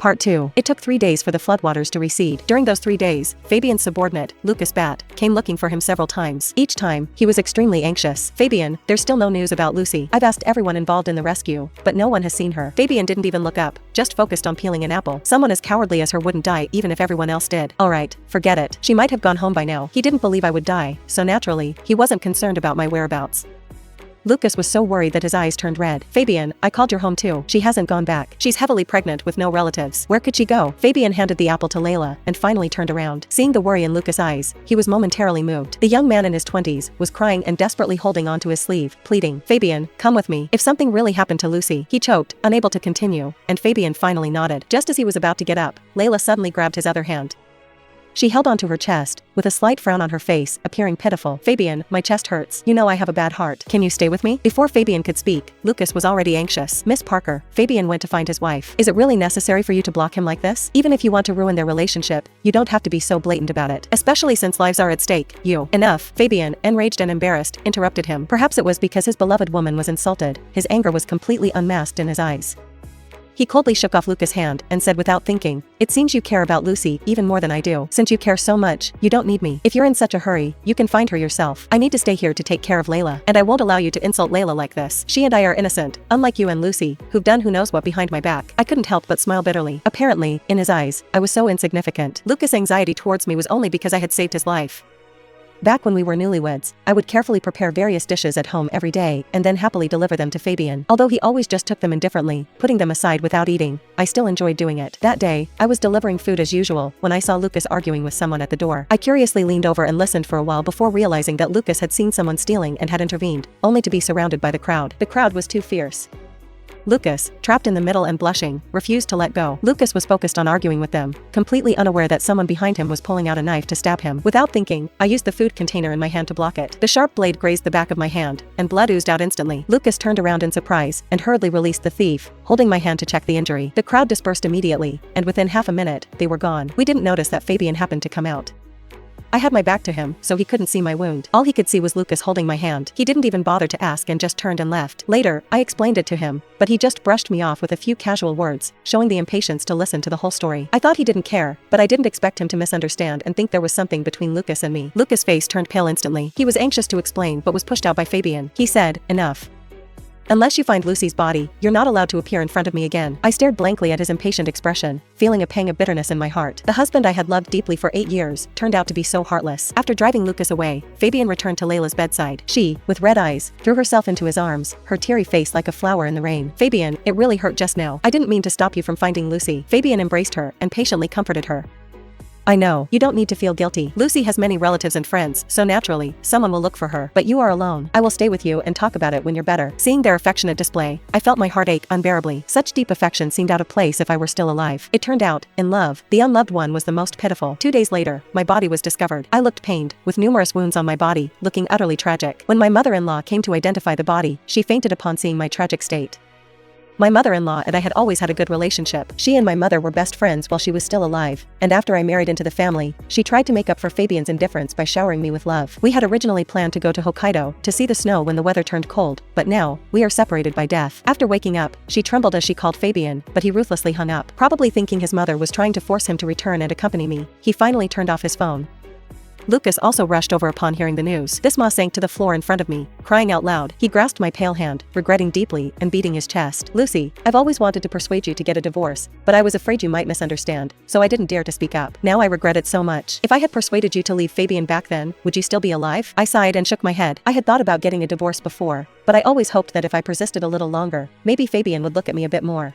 Part 2. It took 3 days for the floodwaters to recede. During those 3 days, Fabian's subordinate, Lucas Bat, came looking for him several times. Each time, he was extremely anxious. Fabian, there's still no news about Lucy. I've asked everyone involved in the rescue, but no one has seen her. Fabian didn't even look up, just focused on peeling an apple. Someone as cowardly as her wouldn't die even if everyone else did. Alright, forget it. She might have gone home by now. He didn't believe I would die, so naturally, he wasn't concerned about my whereabouts. Lucas was so worried that his eyes turned red. Fabian, I called your home too. She hasn't gone back. She's heavily pregnant with no relatives. Where could she go? Fabian handed the apple to Layla and finally turned around. Seeing the worry in Lucas' eyes, he was momentarily moved. The young man in his 20s was crying and desperately holding onto his sleeve, pleading, Fabian, come with me. If something really happened to Lucy. He choked, unable to continue, and Fabian finally nodded. Just as he was about to get up, Layla suddenly grabbed his other hand. She held onto her chest, with a slight frown on her face, appearing pitiful. Fabian, my chest hurts. You know I have a bad heart. Can you stay with me? Before Fabian could speak, Lucas was already anxious. Miss Parker, Fabian went to find his wife. Is it really necessary for you to block him like this? Even if you want to ruin their relationship, you don't have to be so blatant about it. Especially since lives are at stake. You. Enough. Fabian, enraged and embarrassed, interrupted him. Perhaps it was because his beloved woman was insulted. His anger was completely unmasked in his eyes. He coldly shook off Lucas' hand and said without thinking, it seems you care about Lucy even more than I do. Since you care so much, you don't need me. If you're in such a hurry, you can find her yourself. I need to stay here to take care of Layla, and I won't allow you to insult Layla like this. She and I are innocent, unlike you and Lucy, who've done who knows what behind my back. I couldn't help but smile bitterly. Apparently, in his eyes, I was so insignificant. Lucas' anxiety towards me was only because I had saved his life. Back when we were newlyweds, I would carefully prepare various dishes at home every day and then happily deliver them to Fabian. Although he always just took them indifferently, putting them aside without eating, I still enjoyed doing it. That day, I was delivering food as usual when I saw Lucas arguing with someone at the door. I curiously leaned over and listened for a while before realizing that Lucas had seen someone stealing and had intervened, only to be surrounded by the crowd. The crowd was too fierce. Lucas, trapped in the middle and blushing, refused to let go. Lucas was focused on arguing with them, completely unaware that someone behind him was pulling out a knife to stab him. Without thinking, I used the food container in my hand to block it. The sharp blade grazed the back of my hand, and blood oozed out instantly. Lucas turned around in surprise and hurriedly released the thief, holding my hand to check the injury. The crowd dispersed immediately, and within half a minute, they were gone. We didn't notice that Fabian happened to come out. I had my back to him, so he couldn't see my wound. All he could see was Lucas holding my hand. He didn't even bother to ask and just turned and left. Later, I explained it to him, but he just brushed me off with a few casual words, showing the impatience to listen to the whole story. I thought he didn't care, but I didn't expect him to misunderstand and think there was something between Lucas and me. Lucas' face turned pale instantly. He was anxious to explain but was pushed out by Fabian. He said, enough. Unless you find Lucy's body, you're not allowed to appear in front of me again. I stared blankly at his impatient expression, feeling a pang of bitterness in my heart. The husband I had loved deeply for 8 years turned out to be so heartless. After driving Lucas away, Fabian returned to Layla's bedside. She, with red eyes, threw herself into his arms, her teary face like a flower in the rain. Fabian, it really hurt just now. I didn't mean to stop you from finding Lucy. Fabian embraced her and patiently comforted her. I know. You don't need to feel guilty. Lucy has many relatives and friends, so naturally, someone will look for her. But you are alone. I will stay with you and talk about it when you're better. Seeing their affectionate display, I felt my heart ache unbearably. Such deep affection seemed out of place if I were still alive. It turned out, in love, the unloved one was the most pitiful. 2 days later, my body was discovered. I looked pained, with numerous wounds on my body, looking utterly tragic. When my mother-in-law came to identify the body, she fainted upon seeing my tragic state. My mother-in-law and I had always had a good relationship. She and my mother were best friends while she was still alive, and after I married into the family, she tried to make up for Fabian's indifference by showering me with love. We had originally planned to go to Hokkaido to see the snow when the weather turned cold, but now, we are separated by death. After waking up, she trembled as she called Fabian, but he ruthlessly hung up. Probably thinking his mother was trying to force him to return and accompany me, he finally turned off his phone. Lucas also rushed over upon hearing the news. This ma sank to the floor in front of me, crying out loud. He grasped my pale hand, regretting deeply, and beating his chest. Lucy, I've always wanted to persuade you to get a divorce, but I was afraid you might misunderstand, so I didn't dare to speak up. Now I regret it so much. If I had persuaded you to leave Fabian back then, would you still be alive? I sighed and shook my head. I had thought about getting a divorce before, but I always hoped that if I persisted a little longer, maybe Fabian would look at me a bit more.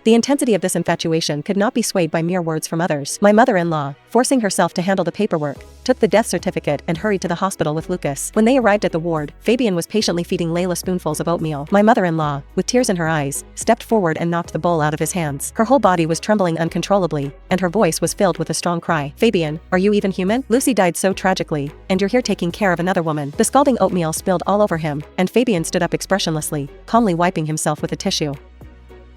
The intensity of this infatuation could not be swayed by mere words from others. My mother-in-law, forcing herself to handle the paperwork, took the death certificate and hurried to the hospital with Lucas. When they arrived at the ward, Fabian was patiently feeding Layla spoonfuls of oatmeal. My mother-in-law, with tears in her eyes, stepped forward and knocked the bowl out of his hands. Her whole body was trembling uncontrollably, and her voice was filled with a strong cry. Fabian, are you even human? Lucy died so tragically, and you're here taking care of another woman. The scalding oatmeal spilled all over him, and Fabian stood up expressionlessly, calmly wiping himself with a tissue.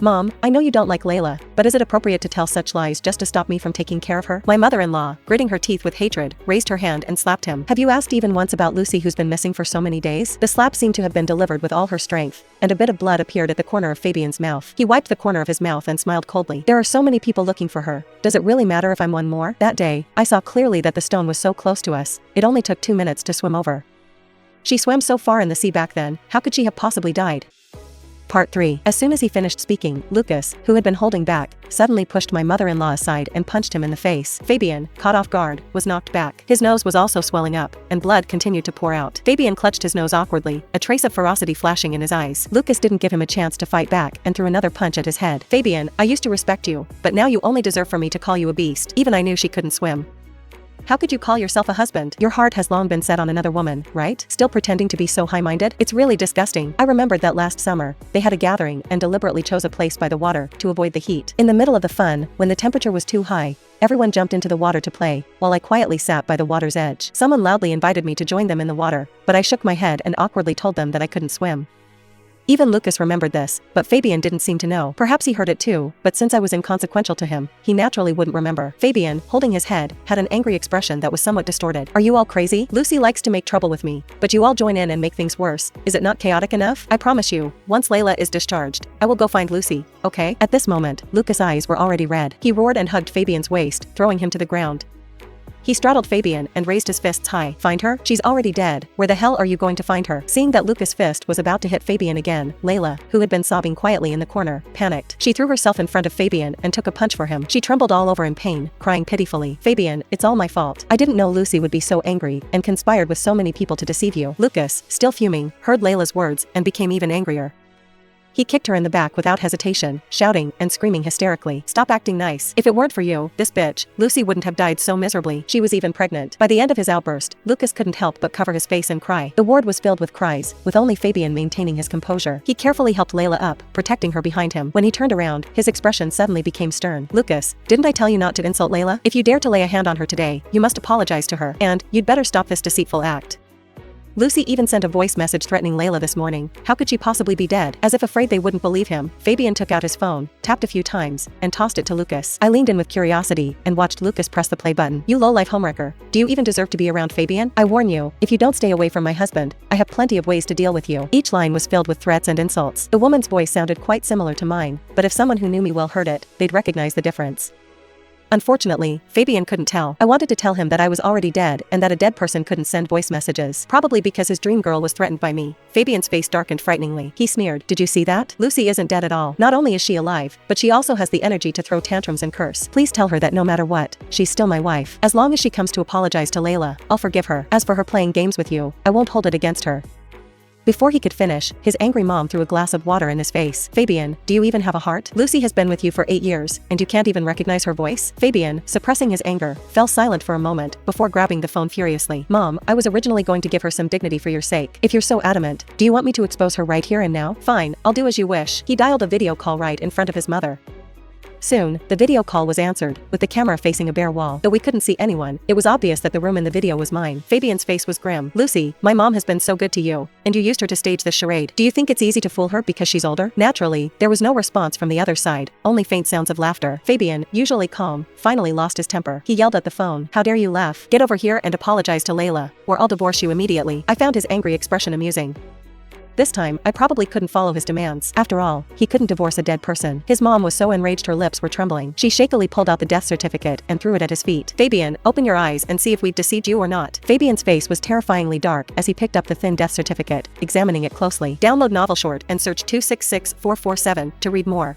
Mom, I know you don't like Layla, but is it appropriate to tell such lies just to stop me from taking care of her? My mother-in-law, gritting her teeth with hatred, raised her hand and slapped him. Have you asked even once about Lucy who's been missing for so many days? The slap seemed to have been delivered with all her strength, and a bit of blood appeared at the corner of Fabian's mouth. He wiped the corner of his mouth and smiled coldly. There are so many people looking for her. Does it really matter if I'm one more? That day, I saw clearly that the stone was so close to us, it only took 2 minutes to swim over. She swam so far in the sea back then, how could she have possibly died? Part 3. As soon as he finished speaking, Lucas, who had been holding back, suddenly pushed my mother-in-law aside and punched him in the face. Fabian, caught off guard, was knocked back. His nose was also swelling up, and blood continued to pour out. Fabian clutched his nose awkwardly, a trace of ferocity flashing in his eyes. Lucas didn't give him a chance to fight back and threw another punch at his head. Fabian, I used to respect you, but now you only deserve for me to call you a beast. Even I knew she couldn't swim. How could you call yourself a husband? Your heart has long been set on another woman, right? Still pretending to be so high-minded? It's really disgusting. I remembered that last summer, they had a gathering and deliberately chose a place by the water to avoid the heat. In the middle of the fun, when the temperature was too high, everyone jumped into the water to play, while I quietly sat by the water's edge. Someone loudly invited me to join them in the water, but I shook my head and awkwardly told them that I couldn't swim. Even Lucas remembered this, but Fabian didn't seem to know. Perhaps he heard it too, but since I was inconsequential to him, he naturally wouldn't remember. Fabian, holding his head, had an angry expression that was somewhat distorted. Are you all crazy? Lucy likes to make trouble with me, but you all join in and make things worse. Is it not chaotic enough? I promise you, once Layla is discharged, I will go find Lucy, okay? At this moment, Lucas' eyes were already red. He roared and hugged Fabian's waist, throwing him to the ground. He straddled Fabian and raised his fists high. Find her? She's already dead. Where the hell are you going to find her? Seeing that Lucas' fist was about to hit Fabian again, Layla, who had been sobbing quietly in the corner, panicked. She threw herself in front of Fabian and took a punch for him. She trembled all over in pain, crying pitifully. Fabian, it's all my fault. I didn't know Lucy would be so angry and conspired with so many people to deceive you. Lucas, still fuming, heard Layla's words and became even angrier. He kicked her in the back without hesitation, shouting and screaming hysterically. Stop acting nice. If it weren't for you, this bitch, Lucy wouldn't have died so miserably. She was even pregnant. By the end of his outburst, Lucas couldn't help but cover his face and cry. The ward was filled with cries, with only Fabian maintaining his composure. He carefully helped Layla up, protecting her behind him. When he turned around, his expression suddenly became stern. Lucas, didn't I tell you not to insult Layla? If you dare to lay a hand on her today, you must apologize to her. And, you'd better stop this deceitful act. Lucy even sent a voice message threatening Layla this morning. How could she possibly be dead? As if afraid they wouldn't believe him, Fabian took out his phone, tapped a few times, and tossed it to Lucas. I leaned in with curiosity and watched Lucas press the play button. You low-life homewrecker. Do you even deserve to be around Fabian? I warn you, if you don't stay away from my husband, I have plenty of ways to deal with you. Each line was filled with threats and insults. The woman's voice sounded quite similar to mine, but if someone who knew me well heard it, they'd recognize the difference. Unfortunately, Fabian couldn't tell. I wanted to tell him that I was already dead and that a dead person couldn't send voice messages. Probably because his dream girl was threatened by me. Fabian's face darkened frighteningly. He sneered. Did you see that? Lucy isn't dead at all. Not only is she alive, but she also has the energy to throw tantrums and curse. Please tell her that no matter what, she's still my wife. As long as she comes to apologize to Layla, I'll forgive her. As for her playing games with you, I won't hold it against her. Before he could finish, his angry mom threw a glass of water in his face. Fabian, do you even have a heart? Lucy has been with you for 8 years, and you can't even recognize her voice? Fabian, suppressing his anger, fell silent for a moment before grabbing the phone furiously. Mom, I was originally going to give her some dignity for your sake. If you're so adamant, do you want me to expose her right here and now? Fine, I'll do as you wish. He dialed a video call right in front of his mother. Soon, the video call was answered, with the camera facing a bare wall. Though we couldn't see anyone, it was obvious that the room in the video was mine. Fabian's face was grim. Lucy, my mom has been so good to you, and you used her to stage this charade. Do you think it's easy to fool her because she's older? Naturally, there was no response from the other side, only faint sounds of laughter. Fabian, usually calm, finally lost his temper. He yelled at the phone. How dare you laugh? Get over here and apologize to Layla, or I'll divorce you immediately. I found his angry expression amusing. This time, I probably couldn't follow his demands. After all, he couldn't divorce a dead person. His mom was so enraged her lips were trembling. She shakily pulled out the death certificate and threw it at his feet. Fabian, open your eyes and see if we've deceived you or not. Fabian's face was terrifyingly dark as he picked up the thin death certificate, examining it closely. Download NovelShort and search 266447 to read more.